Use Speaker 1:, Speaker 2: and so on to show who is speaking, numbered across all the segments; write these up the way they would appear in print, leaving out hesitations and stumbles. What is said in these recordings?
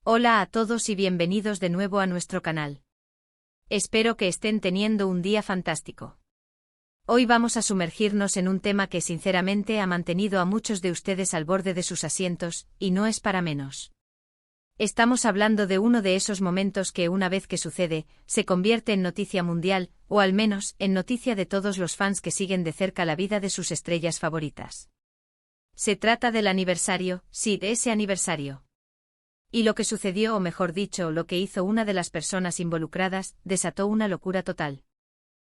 Speaker 1: Hola a todos y bienvenidos de nuevo a nuestro canal. Espero que estén teniendo un día fantástico. Hoy vamos a sumergirnos en un tema que sinceramente ha mantenido a muchos de ustedes al borde de sus asientos, y no es para menos. Estamos hablando de uno de esos momentos que una vez que sucede, se convierte en noticia mundial, o al menos, en noticia de todos los fans que siguen de cerca la vida de sus estrellas favoritas. Se trata del aniversario, sí, de ese aniversario. Y lo que sucedió, o mejor dicho, lo que hizo una de las personas involucradas, desató una locura total.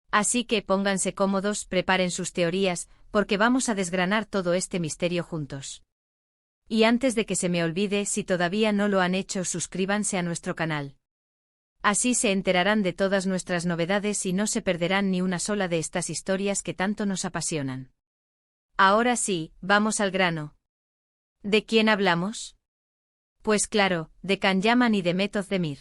Speaker 1: Así que pónganse cómodos, preparen sus teorías, porque vamos a desgranar todo este misterio juntos. Y antes de que se me olvide, si todavía no lo han hecho, suscríbanse a nuestro canal. Así se enterarán de todas nuestras novedades y no se perderán ni una sola de estas historias que tanto nos apasionan. Ahora sí, vamos al grano. ¿De quién hablamos? Pues claro, de Can Yaman y Demet Özdemir.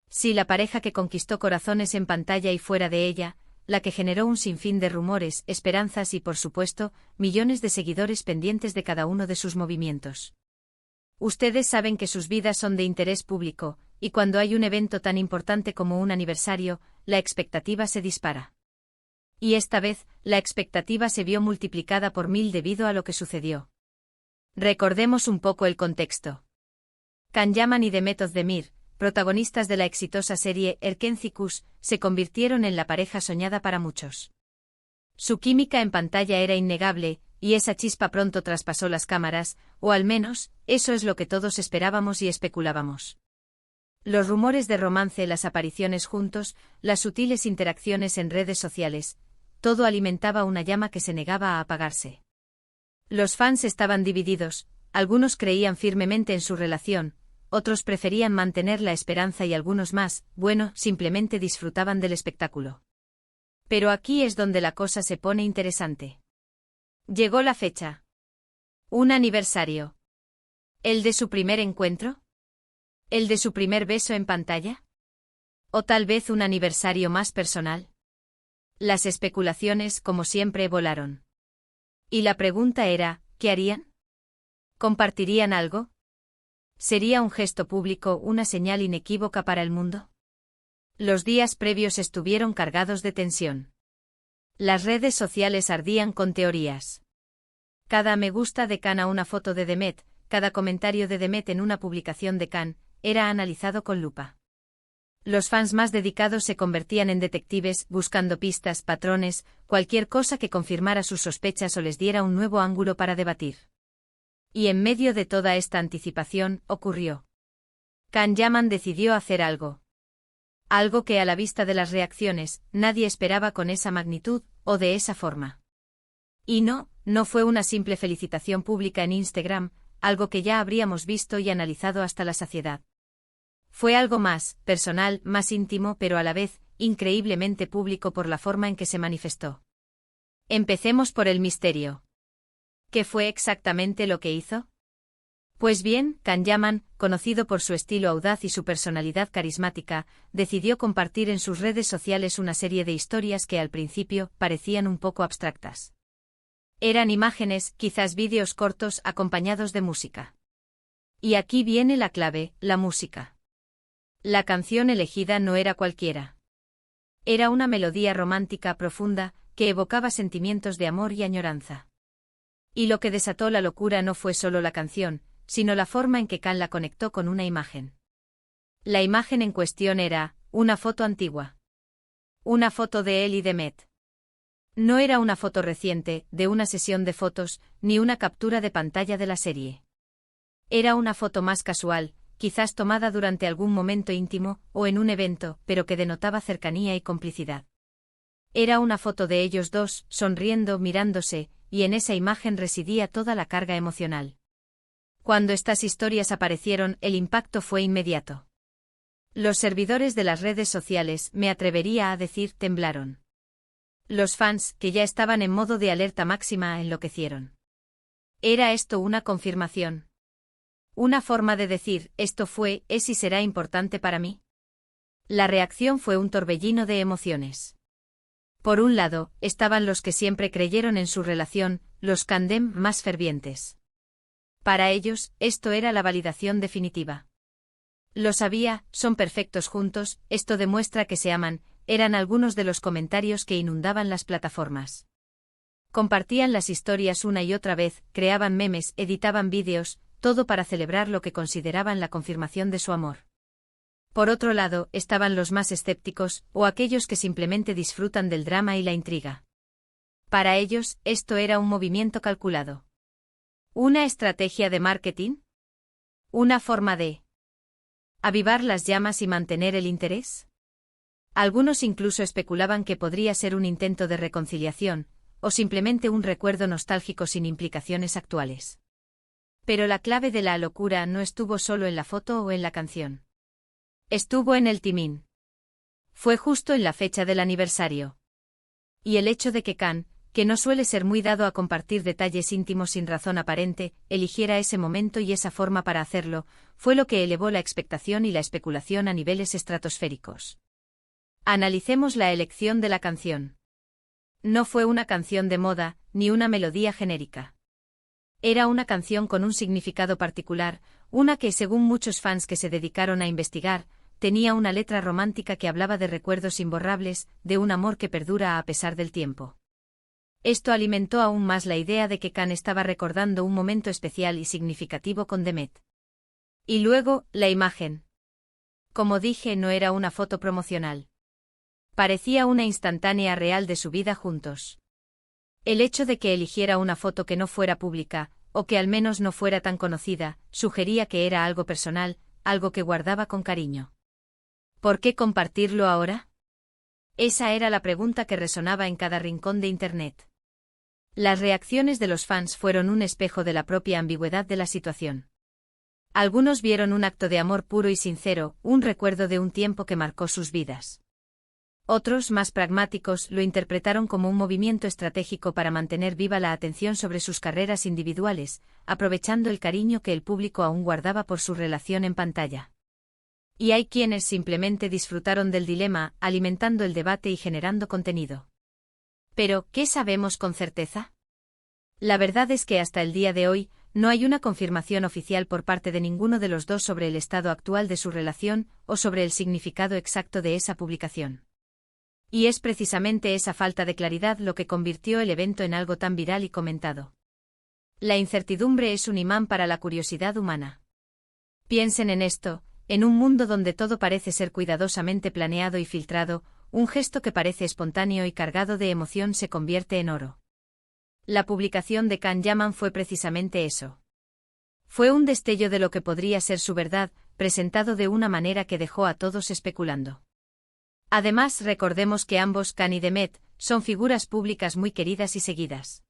Speaker 1: Sí, la pareja que conquistó corazones en pantalla y fuera de ella, la que generó un sinfín de rumores, esperanzas y, por supuesto, millones de seguidores pendientes de cada uno de sus movimientos. Ustedes saben que sus vidas son de interés público, y cuando hay un evento tan importante como un aniversario, la expectativa se dispara. Y esta vez, la expectativa se vio multiplicada por 1000 debido a lo que sucedió. Recordemos un poco el contexto. Can Yaman y Demet Özdemir, protagonistas de la exitosa serie Erkenci Kuş, se convirtieron en la pareja soñada para muchos. Su química en pantalla era innegable, y esa chispa pronto traspasó las cámaras, o al menos, eso es lo que todos esperábamos y especulábamos. Los rumores de romance, las apariciones juntos, las sutiles interacciones en redes sociales, todo alimentaba una llama que se negaba a apagarse. Los fans estaban divididos, algunos creían firmemente en su relación, otros preferían mantener la esperanza y algunos más, bueno, simplemente disfrutaban del espectáculo. Pero aquí es donde la cosa se pone interesante. Llegó la fecha. Un aniversario. ¿El de su primer encuentro? ¿El de su primer beso en pantalla? ¿O tal vez un aniversario más personal? Las especulaciones, como siempre, volaron. Y la pregunta era, ¿qué harían? ¿Compartirían algo? ¿Sería un gesto público, una señal inequívoca para el mundo? Los días previos estuvieron cargados de tensión. Las redes sociales ardían con teorías. Cada me gusta de Can a una foto de Demet, cada comentario de Demet en una publicación de Can, era analizado con lupa. Los fans más dedicados se convertían en detectives, buscando pistas, patrones, cualquier cosa que confirmara sus sospechas o les diera un nuevo ángulo para debatir. Y en medio de toda esta anticipación, ocurrió. Can Yaman decidió hacer algo. Algo que a la vista de las reacciones, nadie esperaba con esa magnitud, o de esa forma. Y no fue una simple felicitación pública en Instagram, algo que ya habríamos visto y analizado hasta la saciedad. Fue algo más, personal, más íntimo, pero a la vez, increíblemente público por la forma en que se manifestó. Empecemos por el misterio. ¿Qué fue exactamente lo que hizo? Pues bien, Can Yaman, conocido por su estilo audaz y su personalidad carismática, decidió compartir en sus redes sociales una serie de historias que al principio parecían un poco abstractas. Eran imágenes, quizás vídeos cortos acompañados de música. Y aquí viene la clave, la música. La canción elegida no era cualquiera. Era una melodía romántica profunda, que evocaba sentimientos de amor y añoranza. Y lo que desató la locura no fue solo la canción, sino la forma en que Can la conectó con una imagen. La imagen en cuestión era una foto antigua. Una foto de él y Demet. No era una foto reciente, de una sesión de fotos, ni una captura de pantalla de la serie. Era una foto más casual, quizás tomada durante algún momento íntimo, o en un evento, pero que denotaba cercanía y complicidad. Era una foto de ellos dos, sonriendo, mirándose, y en esa imagen residía toda la carga emocional. Cuando estas historias aparecieron, el impacto fue inmediato. Los servidores de las redes sociales, me atrevería a decir, temblaron. Los fans, que ya estaban en modo de alerta máxima, enloquecieron. ¿Era esto una confirmación? ¿Una forma de decir, esto fue, es y será importante para mí? La reacción fue un torbellino de emociones. Por un lado, estaban los que siempre creyeron en su relación, los Candem más fervientes. Para ellos, esto era la validación definitiva. Lo sabía, son perfectos juntos, esto demuestra que se aman, eran algunos de los comentarios que inundaban las plataformas. Compartían las historias una y otra vez, creaban memes, editaban vídeos, todo para celebrar lo que consideraban la confirmación de su amor. Por otro lado, estaban los más escépticos, o aquellos que simplemente disfrutan del drama y la intriga. Para ellos, esto era un movimiento calculado. ¿Una estrategia de marketing? ¿Una forma de avivar las llamas y mantener el interés? Algunos incluso especulaban que podría ser un intento de reconciliación, o simplemente un recuerdo nostálgico sin implicaciones actuales. Pero la clave de la locura no estuvo solo en la foto o en la canción. Estuvo en el timing. Fue justo en la fecha del aniversario. Y el hecho de que Khan, que no suele ser muy dado a compartir detalles íntimos sin razón aparente, eligiera ese momento y esa forma para hacerlo, fue lo que elevó la expectación y la especulación a niveles estratosféricos. Analicemos la elección de la canción. No fue una canción de moda, ni una melodía genérica. Era una canción con un significado particular, una que, según muchos fans que se dedicaron a investigar, tenía una letra romántica que hablaba de recuerdos imborrables, de un amor que perdura a pesar del tiempo. Esto alimentó aún más la idea de que Khan estaba recordando un momento especial y significativo con Demet. Y luego, la imagen. Como dije, no era una foto promocional. Parecía una instantánea real de su vida juntos. El hecho de que eligiera una foto que no fuera pública, o que al menos no fuera tan conocida, sugería que era algo personal, algo que guardaba con cariño. ¿Por qué compartirlo ahora? Esa era la pregunta que resonaba en cada rincón de Internet. Las reacciones de los fans fueron un espejo de la propia ambigüedad de la situación. Algunos vieron un acto de amor puro y sincero, un recuerdo de un tiempo que marcó sus vidas. Otros, más pragmáticos, lo interpretaron como un movimiento estratégico para mantener viva la atención sobre sus carreras individuales, aprovechando el cariño que el público aún guardaba por su relación en pantalla. Y hay quienes simplemente disfrutaron del dilema, alimentando el debate y generando contenido. Pero, ¿qué sabemos con certeza? La verdad es que hasta el día de hoy, no hay una confirmación oficial por parte de ninguno de los dos sobre el estado actual de su relación, o sobre el significado exacto de esa publicación. Y es precisamente esa falta de claridad lo que convirtió el evento en algo tan viral y comentado. La incertidumbre es un imán para la curiosidad humana. Piensen en esto, en un mundo donde todo parece ser cuidadosamente planeado y filtrado, un gesto que parece espontáneo y cargado de emoción se convierte en oro. La publicación de Can Yaman fue precisamente eso. Fue un destello de lo que podría ser su verdad, presentado de una manera que dejó a todos especulando. Además, recordemos que ambos, Khan y Demet, son figuras públicas muy queridas y seguidas.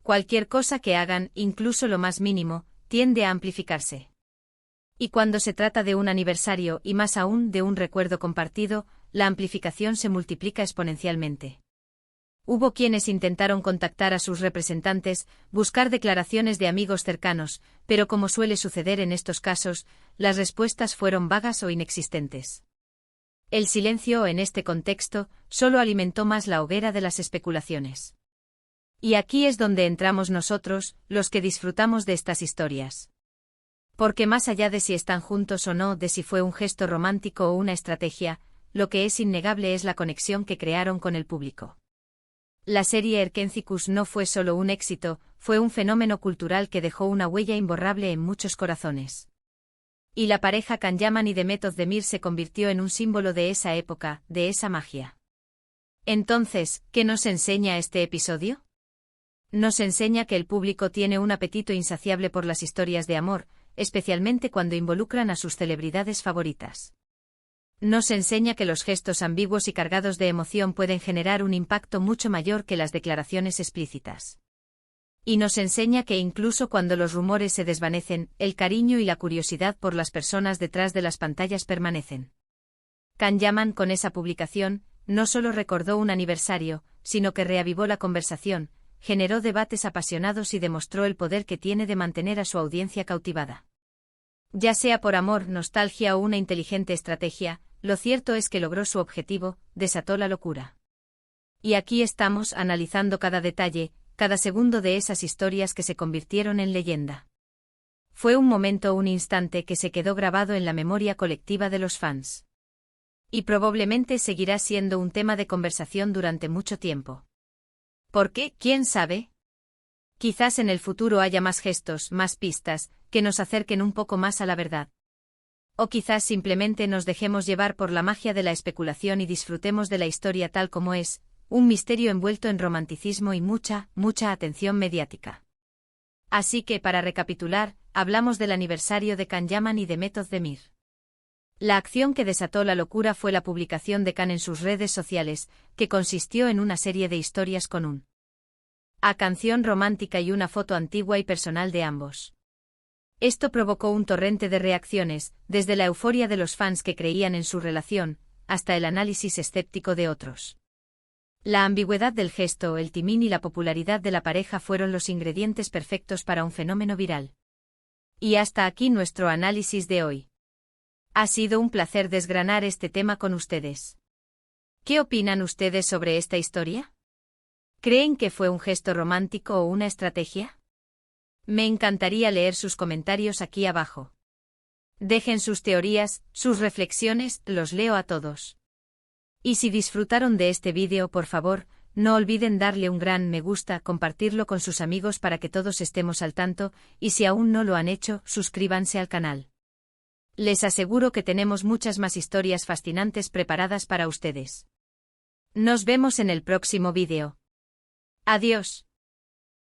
Speaker 1: Cualquier cosa que hagan, incluso lo más mínimo, tiende a amplificarse. Y cuando se trata de un aniversario y más aún de un recuerdo compartido, la amplificación se multiplica exponencialmente. Hubo quienes intentaron contactar a sus representantes, buscar declaraciones de amigos cercanos, pero como suele suceder en estos casos, las respuestas fueron vagas o inexistentes. El silencio, en este contexto, solo alimentó más la hoguera de las especulaciones. Y aquí es donde entramos nosotros, los que disfrutamos de estas historias. Porque más allá de si están juntos o no, de si fue un gesto romántico o una estrategia, lo que es innegable es la conexión que crearon con el público. La serie Erkencikus no fue solo un éxito, fue un fenómeno cultural que dejó una huella imborrable en muchos corazones. Y la pareja Can Yaman y Demet Özdemir se convirtió en un símbolo de esa época, de esa magia. Entonces, ¿qué nos enseña este episodio? Nos enseña que el público tiene un apetito insaciable por las historias de amor, especialmente cuando involucran a sus celebridades favoritas. Nos enseña que los gestos ambiguos y cargados de emoción pueden generar un impacto mucho mayor que las declaraciones explícitas. Y nos enseña que incluso cuando los rumores se desvanecen, el cariño y la curiosidad por las personas detrás de las pantallas permanecen. Can Yaman, con esa publicación, no solo recordó un aniversario, sino que reavivó la conversación, generó debates apasionados y demostró el poder que tiene de mantener a su audiencia cautivada. Ya sea por amor, nostalgia o una inteligente estrategia, lo cierto es que logró su objetivo, desató la locura. Y aquí estamos analizando cada detalle, cada segundo de esas historias que se convirtieron en leyenda. Fue un momento, un instante que se quedó grabado en la memoria colectiva de los fans. Y probablemente seguirá siendo un tema de conversación durante mucho tiempo. ¿Por qué? ¿Quién sabe? Quizás en el futuro haya más gestos, más pistas, que nos acerquen un poco más a la verdad. O quizás simplemente nos dejemos llevar por la magia de la especulación y disfrutemos de la historia tal como es, un misterio envuelto en romanticismo y mucha atención mediática. Así que, para recapitular, hablamos del aniversario de Can Yaman y de Method Demir. La acción que desató la locura fue la publicación de Can en sus redes sociales, que consistió en una serie de historias con una canción romántica y una foto antigua y personal de ambos. Esto provocó un torrente de reacciones, desde la euforia de los fans que creían en su relación, hasta el análisis escéptico de otros. La ambigüedad del gesto, el timín y la popularidad de la pareja fueron los ingredientes perfectos para un fenómeno viral. Y hasta aquí nuestro análisis de hoy. Ha sido un placer desgranar este tema con ustedes. ¿Qué opinan ustedes sobre esta historia? ¿Creen que fue un gesto romántico o una estrategia? Me encantaría leer sus comentarios aquí abajo. Dejen sus teorías, sus reflexiones, los leo a todos. Y si disfrutaron de este vídeo, por favor, no olviden darle un gran me gusta, compartirlo con sus amigos para que todos estemos al tanto, y si aún no lo han hecho, suscríbanse al canal. Les aseguro que tenemos muchas más historias fascinantes preparadas para ustedes. Nos vemos en el próximo vídeo. Adiós.